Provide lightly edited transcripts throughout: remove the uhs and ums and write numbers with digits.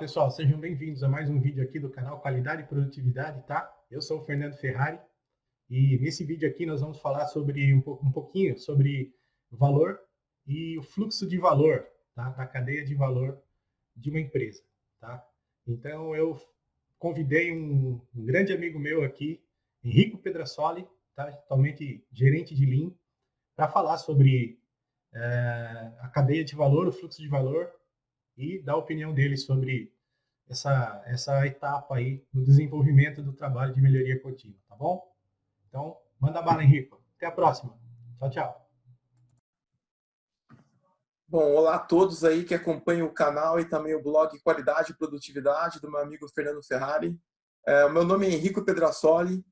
Pessoal, sejam bem-vindos a mais um vídeo aqui do canal Qualidade e Produtividade, tá? Eu sou o Fernando Ferrari e nesse vídeo aqui nós vamos falar sobre um pouquinho sobre valor e o fluxo de valor, tá? Da cadeia de valor de uma empresa, tá? Então eu convidei um grande amigo meu aqui, Henrico Pedrasoli, tá? Atualmente gerente de Lean, para falar sobre a cadeia de valor, o fluxo de valor e dar a opinião dele sobre essa etapa aí no desenvolvimento do trabalho de melhoria contínua, tá bom? Então, manda bala, Henrico. Até a próxima. Tchau, tchau. Bom, olá a todos aí que acompanham o canal e também o blog Qualidade e Produtividade do meu amigo Fernando Ferrari. O meu nome é Henrico Pedrasoli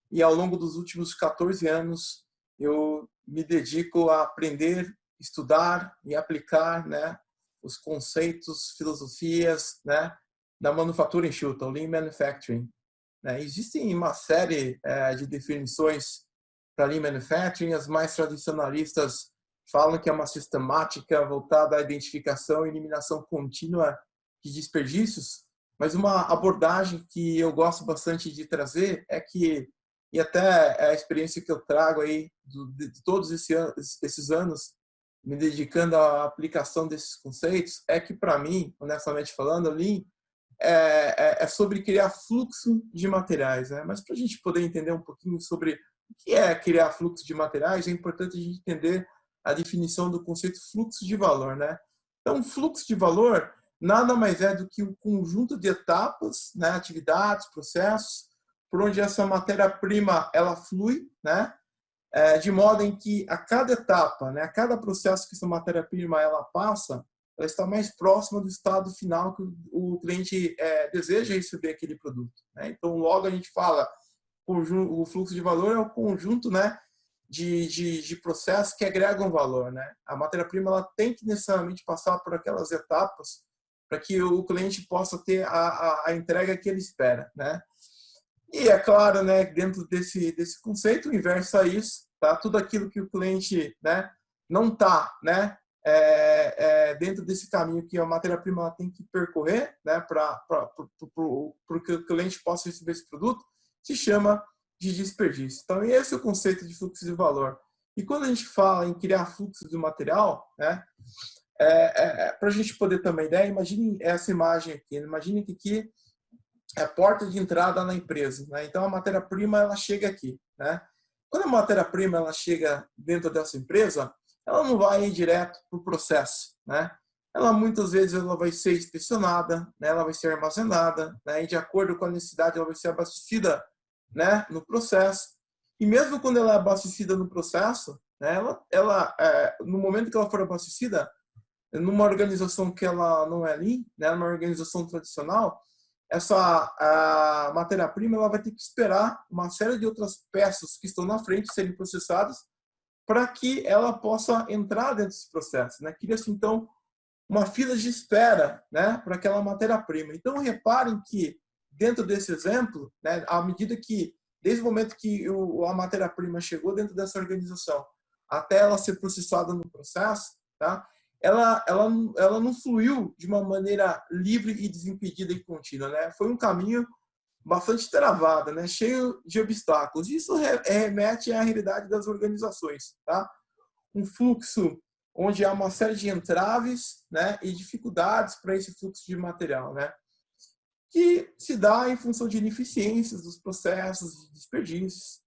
e ao longo dos últimos 14 anos eu me dedico a aprender, estudar e aplicar, né, os conceitos, filosofias, né, da manufatura enxuta, o Lean Manufacturing. Existem uma série de definições para Lean Manufacturing. As mais tradicionalistas falam que é uma sistemática voltada à identificação e eliminação contínua de desperdícios, mas uma abordagem que eu gosto bastante de trazer é que, e até a experiência que eu trago aí de todos esses anos, me dedicando à aplicação desses conceitos, é que, para mim, honestamente falando, Lean é sobre criar fluxo de materiais, né? Mas para a gente poder entender um pouquinho sobre o que é criar fluxo de materiais, é importante a gente entender a definição do conceito fluxo de valor, né? Então, fluxo de valor nada mais é do que um conjunto de etapas, né, atividades, processos, por onde essa matéria-prima ela flui, né? De modo em que a cada etapa, né, a cada processo que essa matéria-prima ela passa, ela está mais próxima do estado final que o cliente deseja receber aquele produto, né? Então, logo a gente fala, o fluxo de valor é o conjunto, né, de processos que agregam valor, né? A matéria-prima ela tem que necessariamente passar por aquelas etapas para que o cliente possa ter a entrega que ele espera, né? E é claro, né, dentro desse conceito, o inverso a isso, tá? Tudo aquilo que o cliente, né, não está, né, dentro desse caminho que a matéria-prima tem que percorrer, né, para que o cliente possa receber esse produto, se chama de desperdício. Então, esse é o conceito de fluxo de valor. E quando a gente fala em criar fluxo de material, né, para a gente poder ter uma ideia, imagine essa imagem aqui. Imagine que aqui é a porta de entrada na empresa, né? Então, a matéria-prima ela chega aqui, né? Quando a matéria-prima ela chega dentro dessa empresa, ela não vai direto para o processo, né? Ela muitas vezes ela vai ser inspecionada, né? Ela vai ser armazenada, né? E de acordo com a necessidade ela vai ser abastecida, né, no processo. E mesmo quando ela é abastecida no processo, né, no momento que ela for abastecida, numa organização que ela não é Lean, né, numa organização tradicional, essa a matéria-prima ela vai ter que esperar uma série de outras peças que estão na frente serem processadas para que ela possa entrar dentro desse processo, né? Cria-se então uma fila de espera, né, para aquela matéria-prima. Então reparem que dentro desse exemplo, né, à medida que desde o momento que a matéria-prima chegou dentro dessa organização até ela ser processada no processo, tá? Ela não fluiu de uma maneira livre e desimpedida e contínua, né? Foi um caminho bastante travado, né? Cheio de obstáculos. Isso remete à realidade das organizações, tá? Um fluxo onde há uma série de entraves, né, e dificuldades para esse fluxo de material, né? Que se dá em função de ineficiências dos processos, de desperdícios.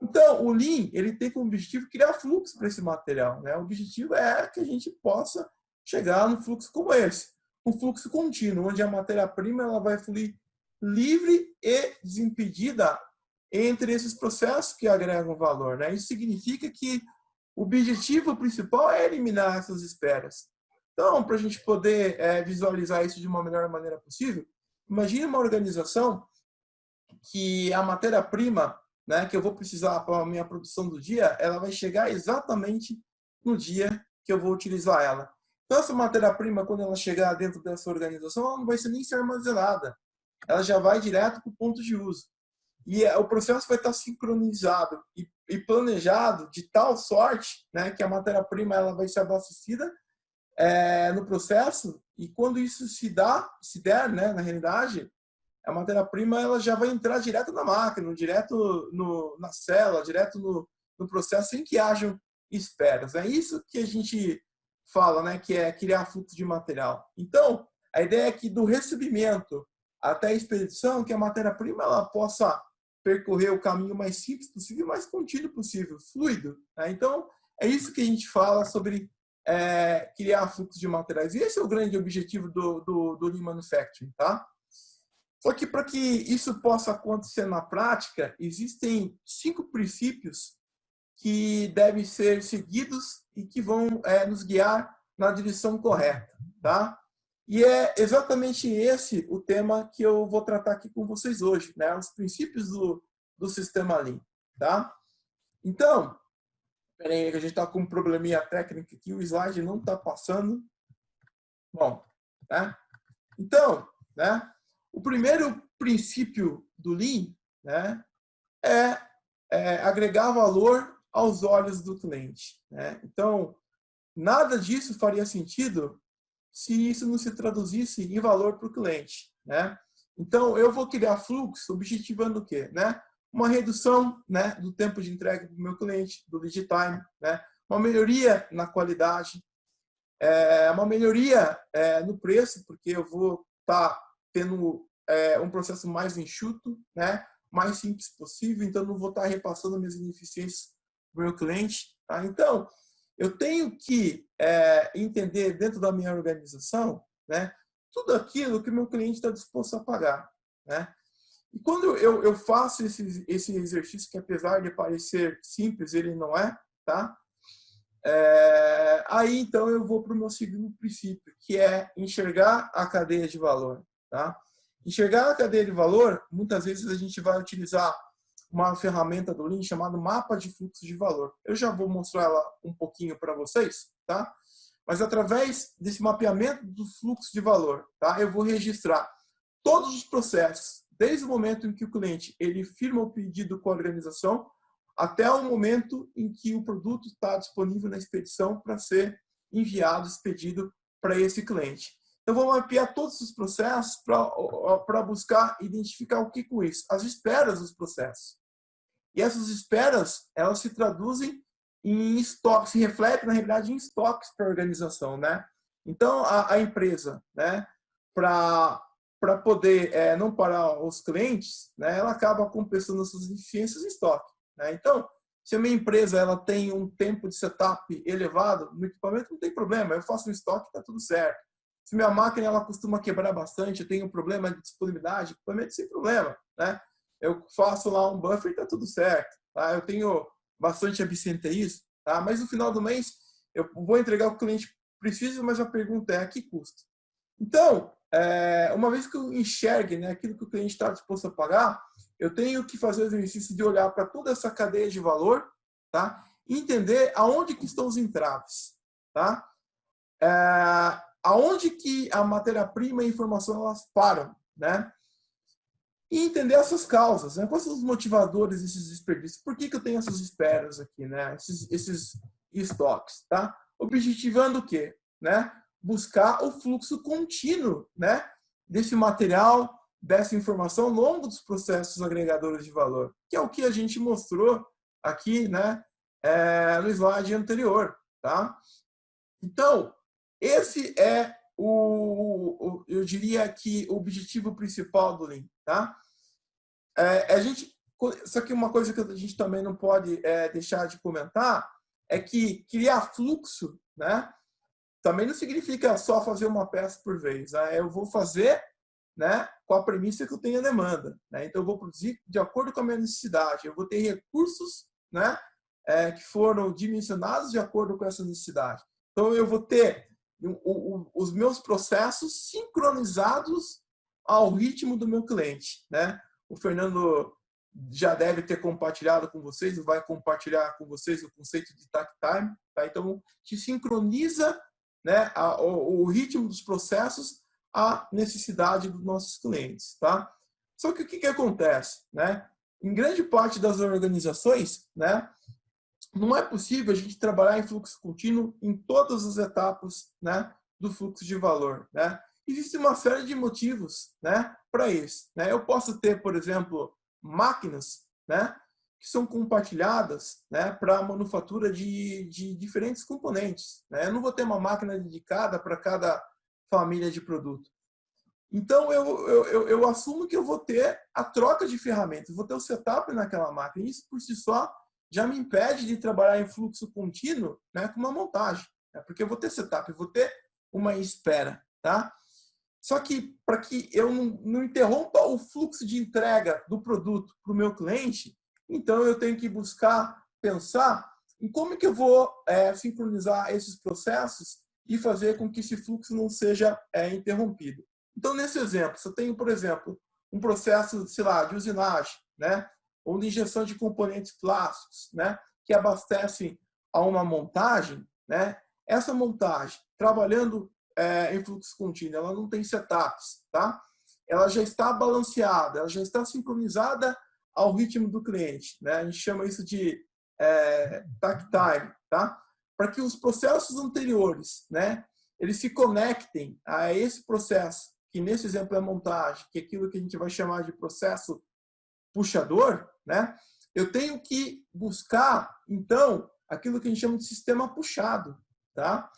Então, o Lean ele tem como objetivo criar fluxo para esse material, né? O objetivo é que a gente possa chegar num fluxo como esse, um fluxo contínuo, onde a matéria-prima ela vai fluir livre e desimpedida entre esses processos que agregam valor, né? Isso significa que o objetivo principal é eliminar essas esperas. Então, para a gente poder visualizar isso de uma melhor maneira possível, imagine uma organização que a matéria-prima, né, que eu vou precisar para a minha produção do dia, ela vai chegar exatamente no dia que eu vou utilizar ela. Então, essa matéria-prima, quando ela chegar dentro dessa organização, ela não vai ser nem ser armazenada. Ela já vai direto para o ponto de uso. E o processo vai estar sincronizado e planejado de tal sorte, né, que a matéria-prima ela vai ser abastecida no processo, e quando isso se der, né, na realidade, a matéria-prima ela já vai entrar direto na máquina, direto na célula, direto no processo, sem que hajam esperas. É isso que a gente fala, né, que é criar fluxo de material. Então, a ideia é que do recebimento até a expedição, que a matéria-prima ela possa percorrer o caminho mais simples possível, mais contínuo possível, fluido. Né? Então, é isso que a gente fala sobre criar fluxo de materiais. E esse é o grande objetivo do Lean Manufacturing. Tá? Só que para que isso possa acontecer na prática, existem 5 princípios que devem ser seguidos e que vão nos guiar na direção correta. Tá? E é exatamente esse o tema que eu vou tratar aqui com vocês hoje, né? Os princípios do sistema Lean. Tá? Então, peraí, que a gente está com um probleminha técnico aqui, o slide não está passando. Bom, né? Então, né? O primeiro princípio do Lean, né, é agregar valor aos olhos do cliente. Né? Então, nada disso faria sentido se isso não se traduzisse em valor para o cliente. Né? Então, eu vou criar fluxo objetivando o quê? Né? Uma redução, né, do tempo de entrega para o meu cliente, do lead time, né? Uma melhoria na qualidade, uma melhoria no preço, porque eu vou estar tendo um processo mais enxuto, né? Mais simples possível, então não vou estar repassando minhas ineficiências para o meu cliente. Tá? Então, eu tenho que entender dentro da minha organização, né, tudo aquilo que o meu cliente está disposto a pagar. Né? E quando eu faço esse exercício, que apesar de parecer simples, ele não é, tá? Aí então eu vou para o meu segundo princípio, que é enxergar a cadeia de valor. Tá? Enxergar a cadeia de valor, muitas vezes a gente vai utilizar uma ferramenta do Lean chamada mapa de fluxo de valor. Eu já vou mostrar ela um pouquinho para vocês, tá? Mas através desse mapeamento do fluxo de valor, tá? Eu vou registrar todos os processos, desde o momento em que o cliente ele firma o pedido com a organização, até o momento em que o produto está disponível na expedição para ser enviado, expedido para esse cliente. Eu vou mapear todos os processos para buscar identificar o que com isso? As esperas dos processos. E essas esperas, elas se traduzem em estoques, se refletem, na realidade, em estoques para a organização. Né? Então, a empresa, né, para poder não parar os clientes, né, ela acaba compensando suas deficiências em estoque. Né? Então, se a minha empresa ela tem um tempo de setup elevado no equipamento, não tem problema, eu faço um estoque, está tudo certo. Se minha máquina ela costuma quebrar bastante, eu tenho um problema de disponibilidade, equipamento sem problema. Né? Eu faço lá um buffer e está tudo certo. Tá? Eu tenho bastante absenteísmo, tá? Mas no final do mês eu vou entregar o que o cliente precisa, mas a pergunta é a que custo? Então, uma vez que eu enxergue, né, aquilo que o cliente está disposto a pagar, eu tenho que fazer o exercício de olhar para toda essa cadeia de valor, tá? E entender aonde que estão os entraves. Tá? Aonde que a matéria-prima e a informação elas param. Né? E entender essas causas, né? Quais são os motivadores desses desperdícios? Por que eu tenho essas esperas aqui, né? Esses estoques, tá? Objetivando o quê? Né? Buscar o fluxo contínuo, né? Desse material, dessa informação ao longo dos processos agregadores de valor, que é o que a gente mostrou aqui, né? No slide anterior, tá? Então, esse é eu diria que o objetivo principal do Lean, tá? Só que uma coisa que a gente também não pode deixar de comentar é que criar fluxo, né, também não significa só fazer uma peça por vez. Né? Eu vou fazer, né, com a premissa que eu tenho a demanda. Né? Então, eu vou produzir de acordo com a minha necessidade. Eu vou ter recursos, né, que foram dimensionados de acordo com essa necessidade. Então, eu vou ter os meus processos sincronizados ao ritmo do meu cliente. Né? O Fernando já deve ter compartilhado com vocês, vai compartilhar com vocês o conceito de takt time. Tá? Então, te sincroniza, né, o ritmo dos processos à necessidade dos nossos clientes. Tá? Só que o que acontece? Né? Em grande parte das organizações, né, não é possível a gente trabalhar em fluxo contínuo em todas as etapas, né, do fluxo de valor, né? Existe uma série de motivos, né, para isso, né? Eu posso ter, por exemplo, máquinas, né, que são compartilhadas, né, para a manufatura de diferentes componentes, né? Eu não vou ter uma máquina dedicada para cada família de produto. Então, eu assumo que eu vou ter a troca de ferramentas, vou ter o setup naquela máquina. Isso, por si só, já me impede de trabalhar em fluxo contínuo, né, com uma montagem, né, porque eu vou ter setup, eu vou ter uma espera. Tá? Só que, para que eu não interrompa o fluxo de entrega do produto para o meu cliente, então eu tenho que buscar pensar em como que eu vou sincronizar esses processos e fazer com que esse fluxo não seja interrompido. Então, nesse exemplo, se eu tenho, por exemplo, um processo, sei lá, de usinagem, né, ou de injeção de componentes plásticos, né, que abastecem a uma montagem, né, essa montagem, trabalhando em fluxo contínuo, ela não tem setups, tá? Ela já está balanceada, ela já está sincronizada ao ritmo do cliente, né? A gente chama isso de takt time, tá? Para que os processos anteriores, né, eles se conectem a esse processo, que nesse exemplo é montagem, que é aquilo que a gente vai chamar de processo puxador, né? Eu tenho que buscar, então, aquilo que a gente chama de sistema puxado, tá?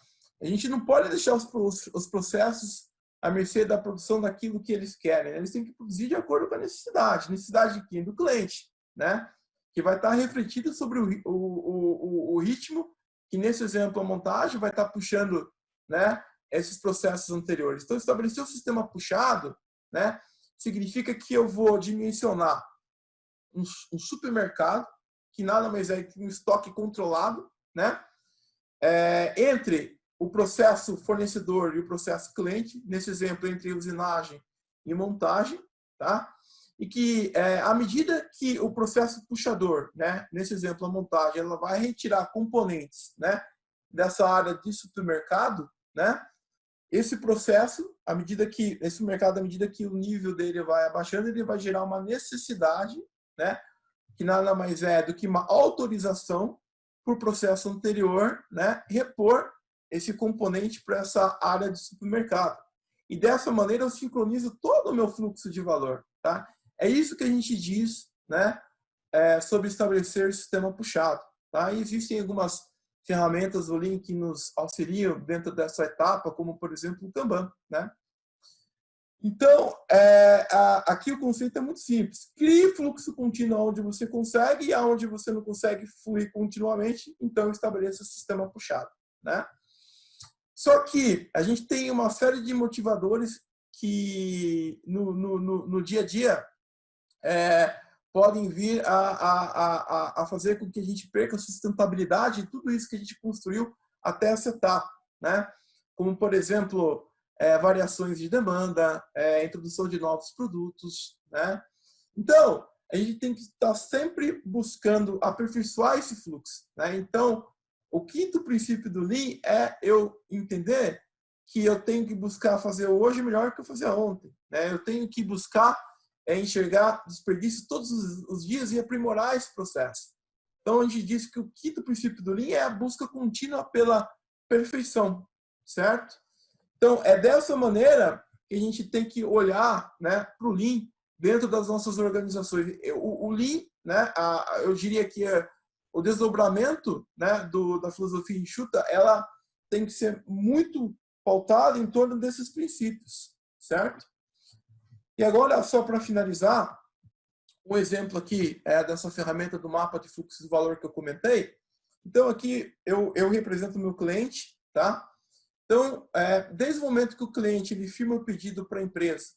A gente não pode deixar os processos à mercê da produção daquilo que eles querem, né? Eles têm que produzir de acordo com a necessidade. Necessidade de quem? Do cliente, né? Que vai estar refletido sobre o ritmo, que nesse exemplo a montagem vai estar puxando, né, esses processos anteriores. Então, estabelecer o sistema puxado, né, significa que eu vou dimensionar um supermercado, que nada mais é que um estoque controlado, né, entre o processo fornecedor e o processo cliente, nesse exemplo, entre usinagem e montagem, tá? E que, à medida que o processo puxador, né, nesse exemplo, a montagem, ela vai retirar componentes, né, dessa área de supermercado, né, esse processo, à medida que esse mercado, à medida que o nível dele vai abaixando, ele vai gerar uma necessidade, né, que nada mais é do que uma autorização por processo anterior, né, repor esse componente para essa área de supermercado. E dessa maneira eu sincronizo todo o meu fluxo de valor, tá? É isso que a gente diz, né, sobre estabelecer o sistema puxado, tá? E existem algumas ferramentas do Lean que nos auxiliam dentro dessa etapa, como por exemplo o Kanban, né? Então, aqui o conceito é muito simples. Crie fluxo contínuo onde você consegue e aonde você não consegue fluir continuamente, então estabeleça o sistema puxado, né? Só que a gente tem uma série de motivadores que no dia a dia podem vir a fazer com que a gente perca a sustentabilidade de tudo isso que a gente construiu até essa etapa, né? Como, por exemplo, variações de demanda, introdução de novos produtos, né? Então, a gente tem que estar sempre buscando aperfeiçoar esse fluxo, né? Então, o quinto princípio do Lean é eu entender que eu tenho que buscar fazer hoje melhor do que eu fazia ontem, né? Eu tenho que buscar enxergar desperdício todos os dias e aprimorar esse processo. Então, a gente diz que o quinto princípio do Lean é a busca contínua pela perfeição, certo? Então, é dessa maneira que a gente tem que olhar, né, para o Lean dentro das nossas organizações. O Lean, né, eu diria que o desdobramento, né, da filosofia enxuta, ela tem que ser muito pautada em torno desses princípios, certo? E agora, só para finalizar, um exemplo aqui dessa ferramenta do mapa de fluxo de valor que eu comentei. Então, aqui eu represento o meu cliente, tá? Então, desde o momento que o cliente ele firma o pedido para a empresa,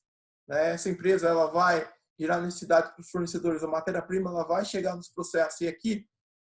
né, essa empresa ela vai gerar necessidade para os fornecedores da matéria-prima, ela vai chegar nos processos e aqui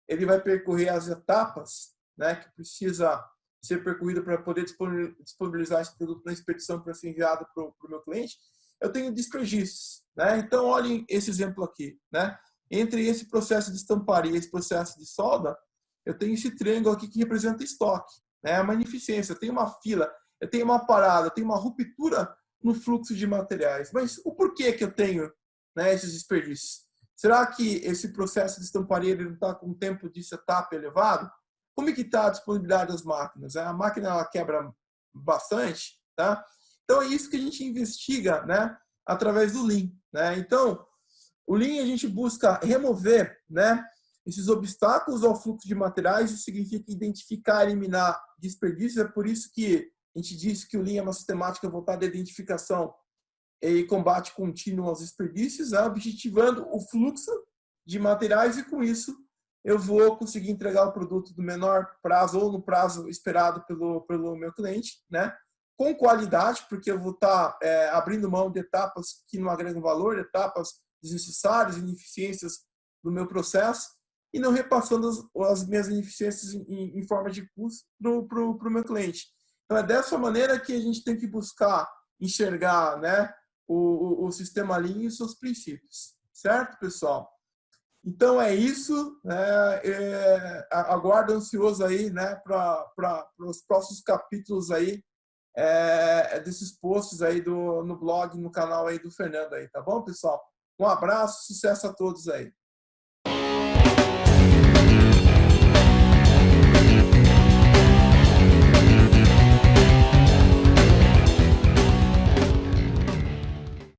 ele vai percorrer as etapas, né, que precisa ser percorrida para poder disponibilizar esse produto na expedição para ser enviado para o meu cliente. Eu tenho desperdícios, né? Então, olhem esse exemplo aqui, né? Entre esse processo de estamparia e esse processo de solda, eu tenho esse triângulo aqui que representa estoque, né? Uma ineficiência, eu tenho uma fila, eu tenho uma parada, eu tenho uma ruptura no fluxo de materiais. Mas o porquê que eu tenho, né, esses desperdícios? Será que esse processo de estamparia não está com um tempo de setup elevado? Como é que está a disponibilidade das máquinas? A máquina ela quebra bastante, tá? Então é isso que a gente investiga, né, através do Lean, né? Então, o Lean a gente busca remover, né, esses obstáculos ao fluxo de materiais. Isso significa identificar, eliminar desperdícios. É por isso que a gente diz que o Lean é uma sistemática voltada à identificação e combate contínuo aos desperdícios, objetivando o fluxo de materiais, e com isso eu vou conseguir entregar o produto do menor prazo ou no prazo esperado pelo meu cliente, né? Com qualidade, porque eu vou estar abrindo mão de etapas que não agregam valor, etapas desnecessárias, ineficiências do meu processo, e não repassando as minhas ineficiências em forma de custo para o meu cliente. Então, é dessa maneira que a gente tem que buscar enxergar, né, o sistema Lean e os seus princípios. Certo, pessoal? Então, é isso. Aguardo ansioso aí, né, para os próximos capítulos aí, desses posts aí no blog, no canal aí do Fernando aí, tá bom, pessoal? Um abraço, sucesso a todos aí.